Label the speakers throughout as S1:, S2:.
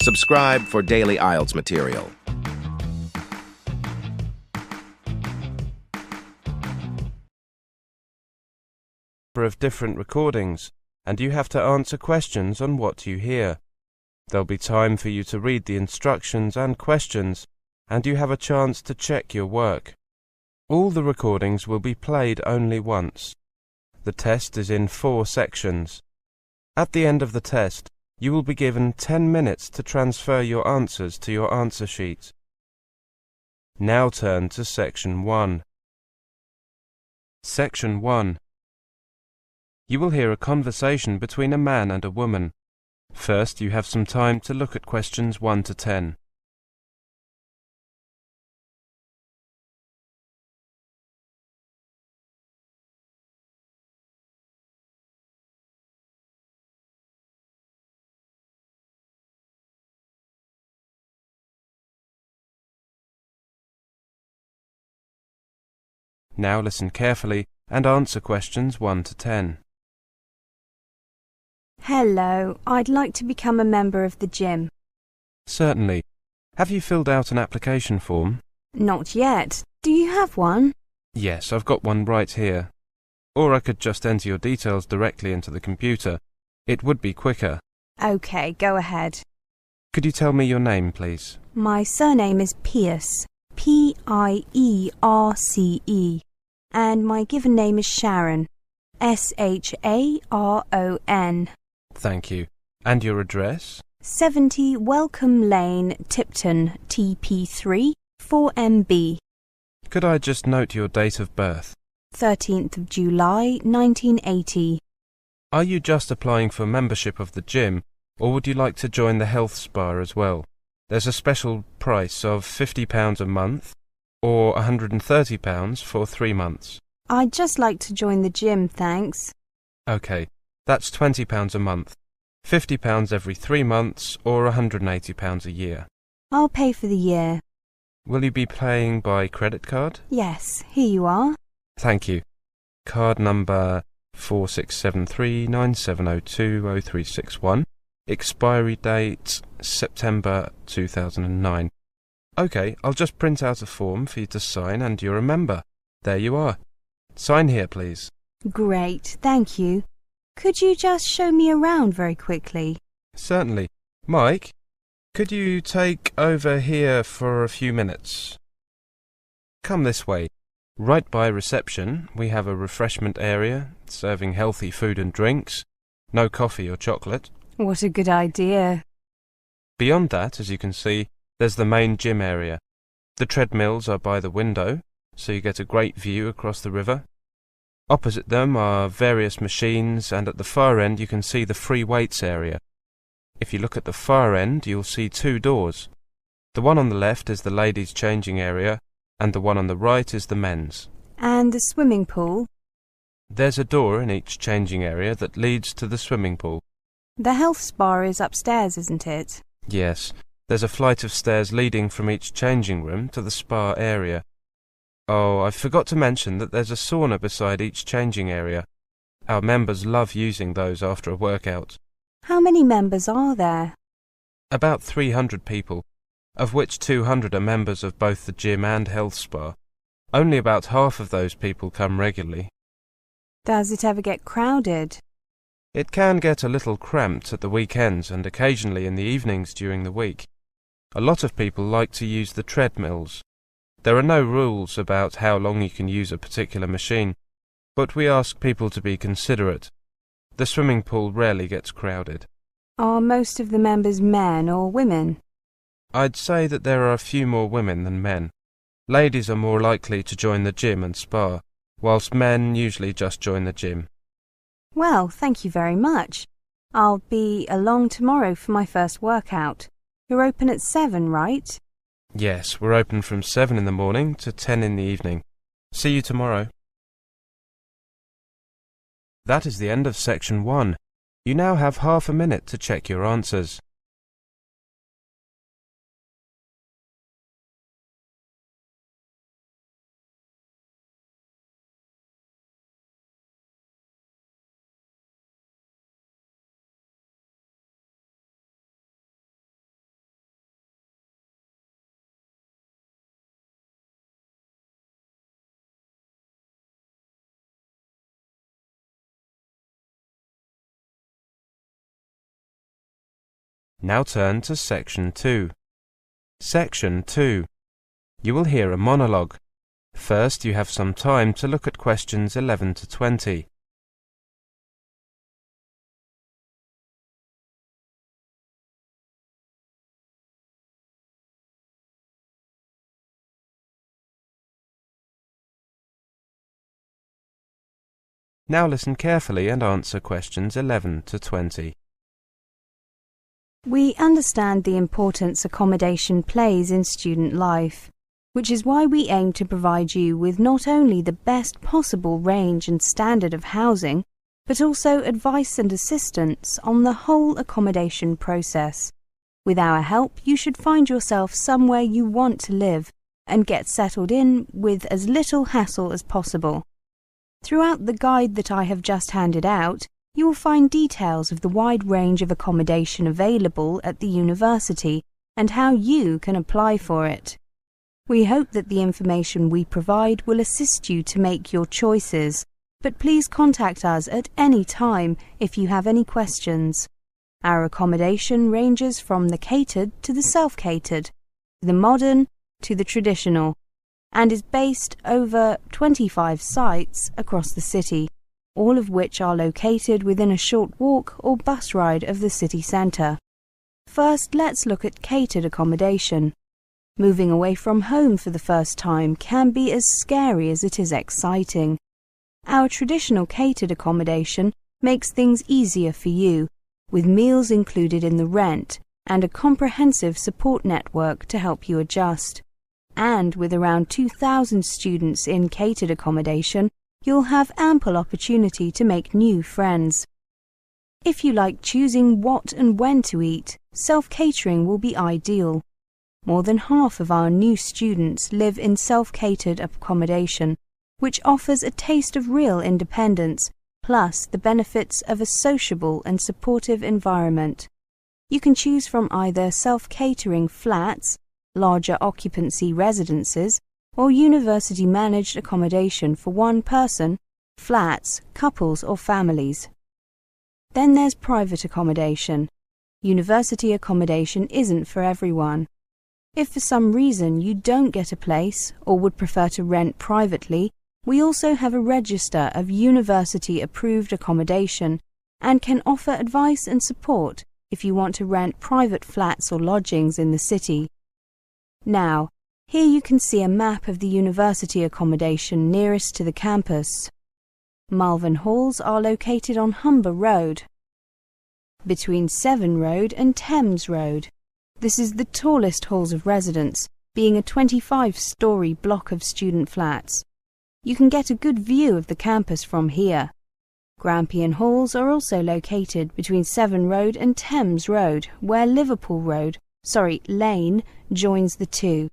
S1: Subscribe for daily IELTS material.
S2: Of different recordings, and you have to answer questions on what you hear. There'll be time for you to read the instructions and questions, and you have a chance to check your work. All the recordings will be played only once. The test is in 4 sections. At the end of the test, you will be given 10 minutes to transfer your answers to your answer sheet. Now turn to Section 1. Section 1. You will hear a conversation between a man and a woman. First, you have some time to look at questions 1 to 10. Now listen carefully and answer questions 1 to 10.
S3: Hello, I'd like to become a member of the gym.
S2: Certainly. Have you filled out an application form?
S3: Not yet. Do you have one?
S2: Yes, I've got one right here. Or I could just enter your details directly into the computer. It would be quicker.
S3: OK, go ahead.
S2: Could you tell me your name, please?
S3: My surname is Pierce, Pierce, and my given name is Sharon, Sharon.
S2: Thank you. And your address?
S3: 70 Welcome Lane, Tipton, TP3, 4MB.
S2: Could I just note your date of birth?
S3: 13th of July, 1980.
S2: Are you just applying for membership of the gym, or would you like to join the health spa as well? There's a special price of £50 a month, or £130 for 3 months.
S3: I'd just like to join the gym, thanks.
S2: OK, that's £20 a month, £50 every 3 months, or £180 a year.
S3: I'll pay for the year.
S2: Will you be paying by credit card?
S3: Yes, here you are.
S2: Thank you. Card number 467397020361. Expiry date September 2009. OK, I'll just print out a form for you to sign and you're a member. There you are. Sign here, please.
S3: Great, thank you. Could you just show me around very quickly?
S2: Certainly. Mike, could you take over here for a few minutes? Come this way. Right by reception, we have a refreshment area, serving healthy food and drinks. No coffee or chocolate.
S3: What a good idea.
S2: Beyond that, as you can see, there's the main gym area. The treadmills are by the window, so you get a great view across the river. Opposite them are various machines, and at the far end you can see the free weights area. If you look at the far end, you'll see 2 doors. The one on the left is the ladies' changing area, and the one on the right is the men's.
S3: And the swimming pool?
S2: There's a door in each changing area that leads to the swimming pool.
S3: The health spa is upstairs, isn't it?
S2: Yes, there's a flight of stairs leading from each changing room to the spa area. Oh, I forgot to mention that there's a sauna beside each changing area. Our members love using those after a workout.
S3: How many members are there?
S2: About 300 people, of which 200 are members of both the gym and health spa. Only about half of those people come regularly.
S3: Does it ever get crowded?
S2: It can get a little cramped at the weekends and occasionally in the evenings during the week. A lot of people like to use the treadmills. There are no rules about how long you can use a particular machine, but we ask people to be considerate. The swimming pool rarely gets crowded.
S3: Are most of the members men or women?
S2: I'd say that there are a few more women than men. Ladies are more likely to join the gym and spa, whilst men usually just join the gym.
S3: Well, thank you very much. I'll be along tomorrow for my first workout. You're open at 7, right?
S2: Yes, we're open from 7 in the morning to 10 in the evening. See you tomorrow. That is the end of Section 1. You now have half a minute to check your answers. Now turn to Section 2. Section 2. You will hear a monologue. First, you have some time to look at questions 11 to 20. Now listen carefully and answer questions 11 to 20.
S3: We understand the importance accommodation plays in student life, which is why we aim to provide you with not only the best possible range and standard of housing, but also advice and assistance on the whole accommodation process. With our help, you should find yourself somewhere you want to live and get settled in with as little hassle as possible. Throughout the guide that I have just handed out, you will find details of the wide range of accommodation available at the university and how you can apply for it. We hope that the information we provide will assist you to make your choices, but please contact us at any time if you have any questions. Our accommodation ranges from the catered to the self-catered, the modern to the traditional, and is based over 25 sites across the city, all of which are located within a short walk or bus ride of the city centre. First, let's look at catered accommodation. Moving away from home for the first time can be as scary as it is exciting. Our traditional catered accommodation makes things easier for you, with meals included in the rent and a comprehensive support network to help you adjust. And with around 2,000 students in catered accommodation, you'll have ample opportunity to make new friends. If you like choosing what and when to eat, self-catering will be ideal. More than half of our new students live in self-catered accommodation, which offers a taste of real independence, plus the benefits of a sociable and supportive environment. You can choose from either self-catering flats, larger occupancy residences, or university-managed accommodation for one person, flats, couples or families. Then there's private accommodation. University accommodation isn't for everyone. If for some reason you don't get a place or would prefer to rent privately, we also have a register of university-approved accommodation and can offer advice and support if you want to rent private flats or lodgings in the city. Now, here you can see a map of the university accommodation nearest to the campus. Malvern Halls are located on Humber Road, between Severn Road and Thames Road. This is the tallest halls of residence, being a 25-storey block of student flats. You can get a good view of the campus from here. Grampian Halls are also located between Severn Road and Thames Road, where Liverpool Lane joins the two.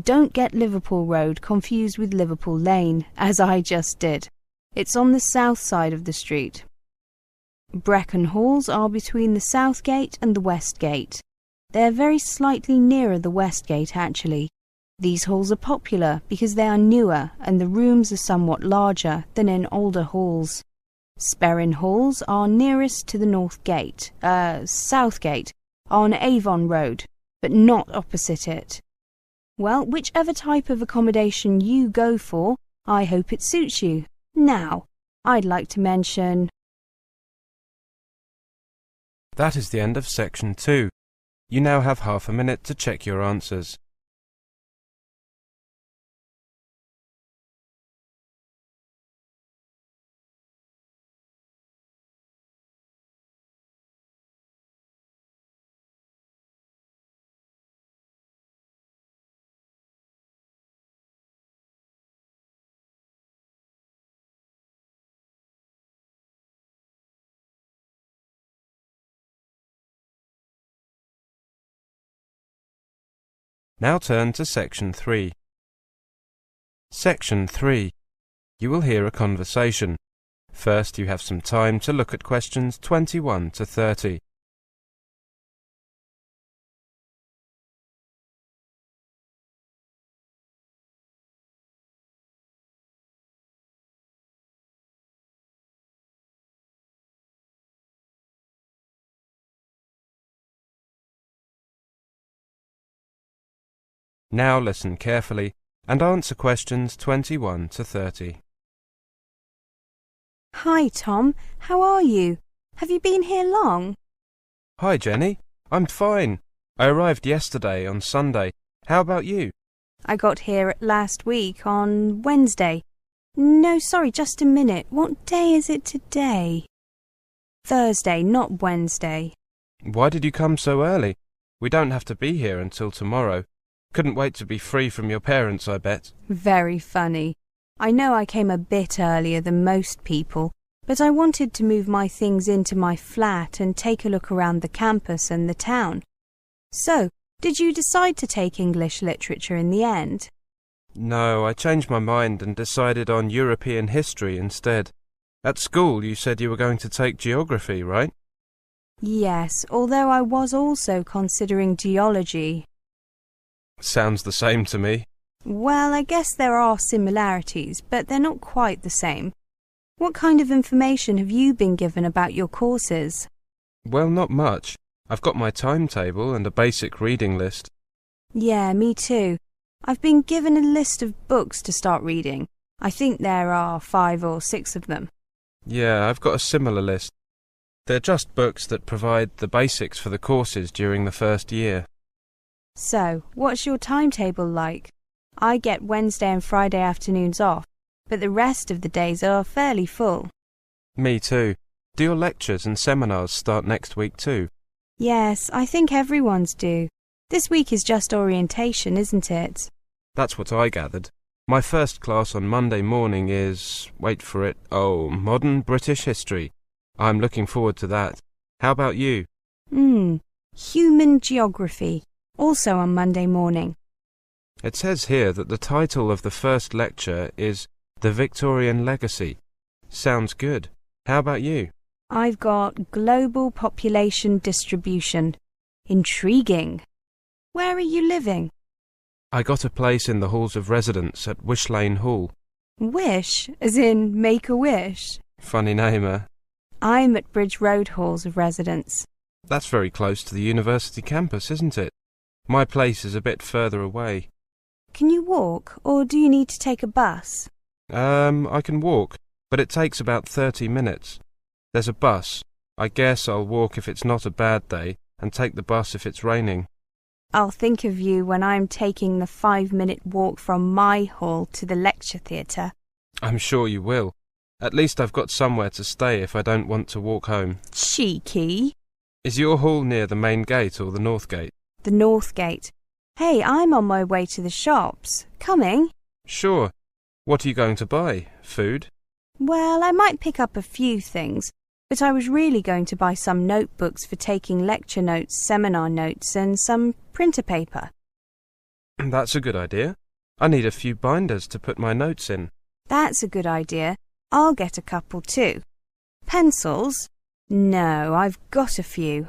S3: Don't get Liverpool Road confused with Liverpool Lane, as I just did. It's on the south side of the street. Brecon Halls are between the South Gate and the West Gate. They're very slightly nearer the West Gate, actually. These halls are popular because they are newer and the rooms are somewhat larger than in older halls. Sperrin Halls are nearest to the South Gate, on Avon Road, but not opposite it. Well, whichever type of accommodation you go for, I hope it suits you. Now, I'd like to mention...
S2: That is the end of Section 2. You now have half a minute to check your answers. Now turn to Section 3. Section 3. You will hear a conversation. First, you have some time to look at questions 21 to 30. Now listen carefully and answer questions 21 to 30.
S3: Hi, Tom. How are you? Have you been here long?
S2: Hi, Jenny. I'm fine. I arrived yesterday on Sunday. How about you?
S3: I got here last week on Wednesday. No, sorry, just a minute. What day is it today? Thursday, not Wednesday.
S2: Why did you come so early? We don't have to be here until tomorrow. Couldn't wait to be free from your parents, I bet.
S3: Very funny. I know I came a bit earlier than most people, but I wanted to move my things into my flat and take a look around the campus and the town. So, did you decide to take English literature in the end?
S2: No, I changed my mind and decided on European history instead. At school you said you were going to take geography, right?
S3: Yes, although I was also considering geology.
S2: Sounds the same to me.
S3: Well, I guess there are similarities, but they're not quite the same. What kind of information have you been given about your courses?
S2: Well, not much. I've got my timetable and a basic reading list.
S3: Yeah, me too. I've been given a list of books to start reading. I think there are 5 or 6 of them.
S2: Yeah, I've got a similar list. They're just books that provide the basics for the courses during the first year.
S3: So, what's your timetable like? I get Wednesday and Friday afternoons off, but the rest of the days are fairly full.
S2: Me too. Do your lectures and seminars start next week too?
S3: Yes, I think everyone's do. This week is just orientation, isn't it?
S2: That's what I gathered. My first class on Monday morning is, wait for it, modern British history. I'm looking forward to that. How about you?
S3: Human geography, also on Monday morning.
S2: It says here that the title of the first lecture is The Victorian Legacy. Sounds good. How about you?
S3: I've got global population distribution. Intriguing. Where are you living?
S2: I got a place in the halls of residence at Wish Lane Hall.
S3: Wish, as in make a wish.
S2: Funny name, eh?
S3: I'm at Bridge Road halls of residence.
S2: That's very close to the university campus, isn't it? My place is a bit further away.
S3: Can you walk, or do you need to take a bus?
S2: I can walk, but it takes about 30 minutes. There's a bus. I guess I'll walk if it's not a bad day, and take the bus if it's raining.
S3: I'll think of you when I'm taking the 5-minute walk from my hall to the lecture theatre.
S2: I'm sure you will. At least I've got somewhere to stay if I don't want to walk home.
S3: Cheeky.
S2: Is your hall near the main gate or the north gate?
S3: The north gate. Hey, I'm on my way to the shops. Coming?
S2: Sure. What are you going to buy? Food?
S3: Well, I might pick up a few things, but I was really going to buy some notebooks for taking lecture notes, seminar notes, and some printer paper.
S2: That's a good idea. I need a few binders to put my notes in.
S3: That's a good idea. I'll get a couple too. Pencils? No, I've got a few.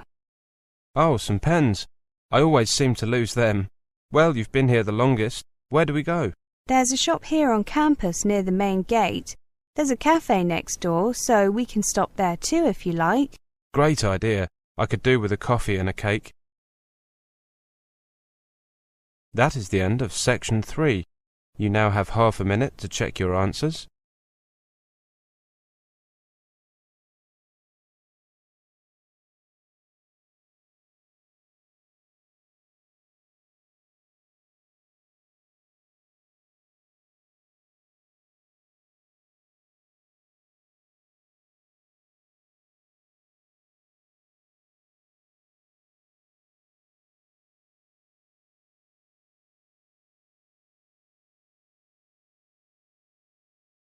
S2: Oh, some pens. I always seem to lose them. Well, you've been here the longest. Where do we go?
S3: There's a shop here on campus near the main gate. There's a cafe next door, so we can stop there too if you like.
S2: Great idea. I could do with a coffee and a cake. That is the end of section 3. You now have half a minute to check your answers.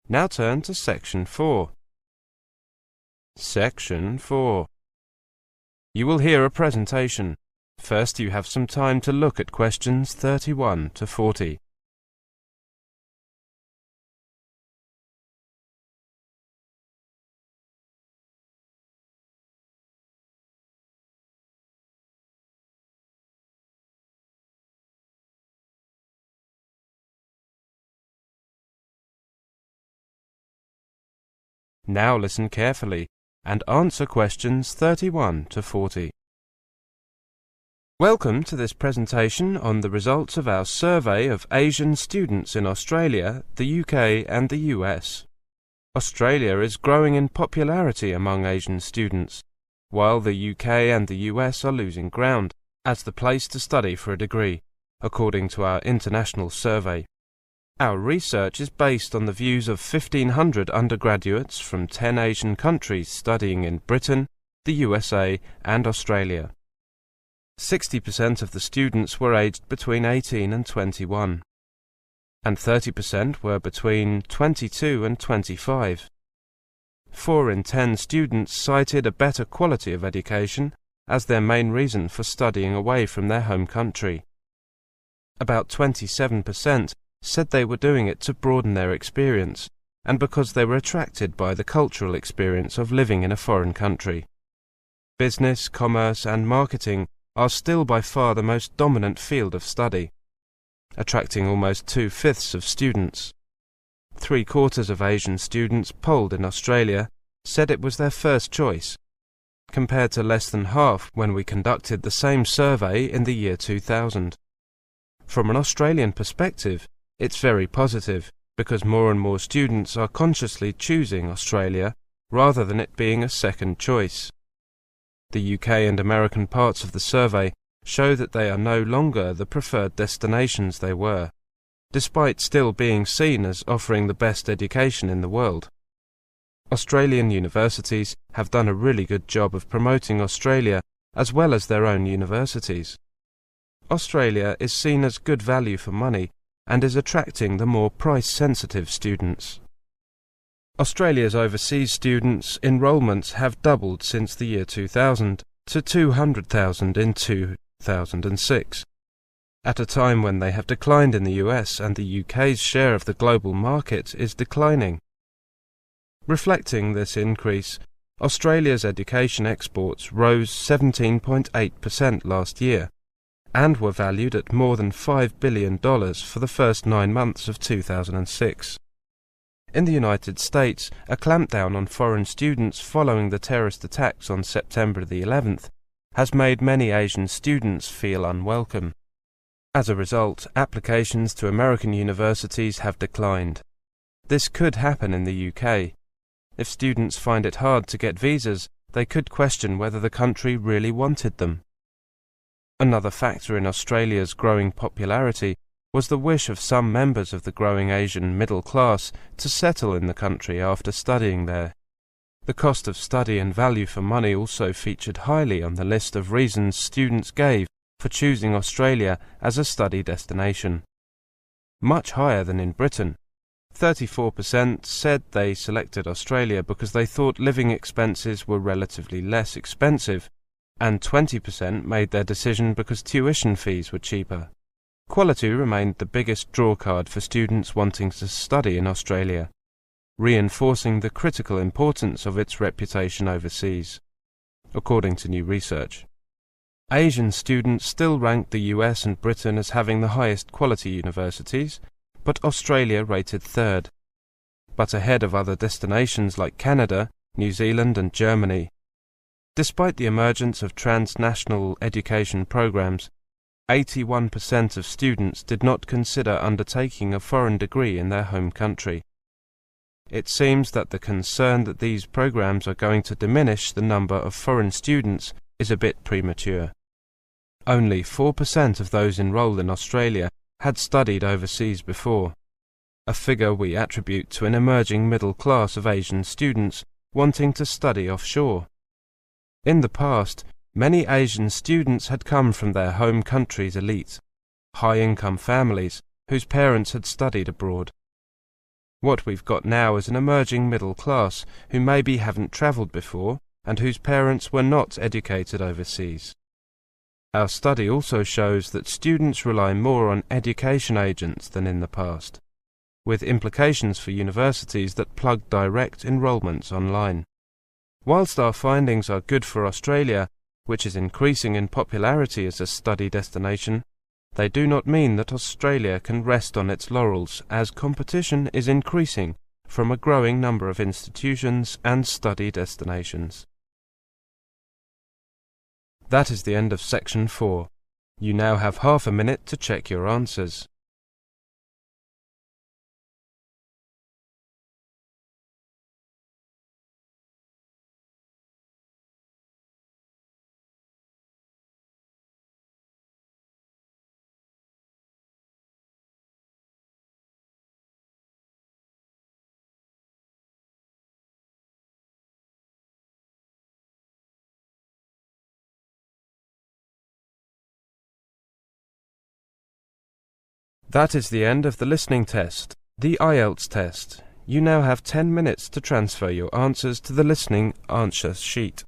S2: Now turn to section 4. Section 4. You will hear a presentation. First, you have some time to look at questions 31 to 40. Now listen carefully and answer questions 31 to 40. Welcome to this presentation on the results of our survey of Asian students in Australia, the UK and the US. Australia is growing in popularity among Asian students, while the UK and the US are losing ground as the place to study for a degree, according to our international survey. Our research is based on the views of 1,500 undergraduates from 10 Asian countries studying in Britain, the USA and Australia. 60% of the students were aged between 18 and 21, and 30% were between 22 and 25. 4 in 10 students cited a better quality of education as their main reason for studying away from their home country. About 27% said they were doing it to broaden their experience, and because they were attracted by the cultural experience of living in a foreign country. Business, commerce and marketing are still by far the most dominant field of study, attracting almost 2/5 of students. 3/4 of Asian students polled in Australia said it was their first choice, compared to less than half when we conducted the same survey in the year 2000. From an Australian perspective, it's very positive, because more and more students are consciously choosing Australia rather than it being a second choice. The UK and American parts of the survey show that they are no longer the preferred destinations they were, despite still being seen as offering the best education in the world. Australian universities have done a really good job of promoting Australia as well as their own universities. Australia is seen as good value for money and is attracting the more price-sensitive students. Australia's overseas students' enrolments have doubled since the year 2000 to 200,000 in 2006, at a time when they have declined in the US and the UK's share of the global market is declining. Reflecting this increase, Australia's education exports rose 17.8% last year, and were valued at more than $5 billion for the first 9 months of 2006. In the United States, a clampdown on foreign students following the terrorist attacks on September the 11th has made many Asian students feel unwelcome. As a result, applications to American universities have declined. This could happen in the UK. If students find it hard to get visas, they could question whether the country really wanted them. Another factor in Australia's growing popularity was the wish of some members of the growing Asian middle class to settle in the country after studying there. The cost of study and value for money also featured highly on the list of reasons students gave for choosing Australia as a study destination. Much higher than in Britain. 34% said they selected Australia because they thought living expenses were relatively less expensive, and 20% made their decision because tuition fees were cheaper. Quality remained the biggest drawcard for students wanting to study in Australia, reinforcing the critical importance of its reputation overseas, according to new research. Asian students still rank the US and Britain as having the highest quality universities, but Australia rated third, but ahead of other destinations like Canada, New Zealand and Germany. Despite the emergence of transnational education programs, 81% of students did not consider undertaking a foreign degree in their home country. It seems that the concern that these programs are going to diminish the number of foreign students is a bit premature. Only 4% of those enrolled in Australia had studied overseas before, a figure we attribute to an emerging middle class of Asian students wanting to study offshore. In the past, many Asian students had come from their home country's elite, high-income families whose parents had studied abroad. What we've got now is an emerging middle class who maybe haven't travelled before and whose parents were not educated overseas. Our study also shows that students rely more on education agents than in the past, with implications for universities that plug direct enrolments online. Whilst our findings are good for Australia, which is increasing in popularity as a study destination, they do not mean that Australia can rest on its laurels, as competition is increasing from a growing number of institutions and study destinations. That is the end of section 4. You now have half a minute to check your answers. That is the end of the listening test, the IELTS test. You now have 10 minutes to transfer your answers to the listening answer sheet.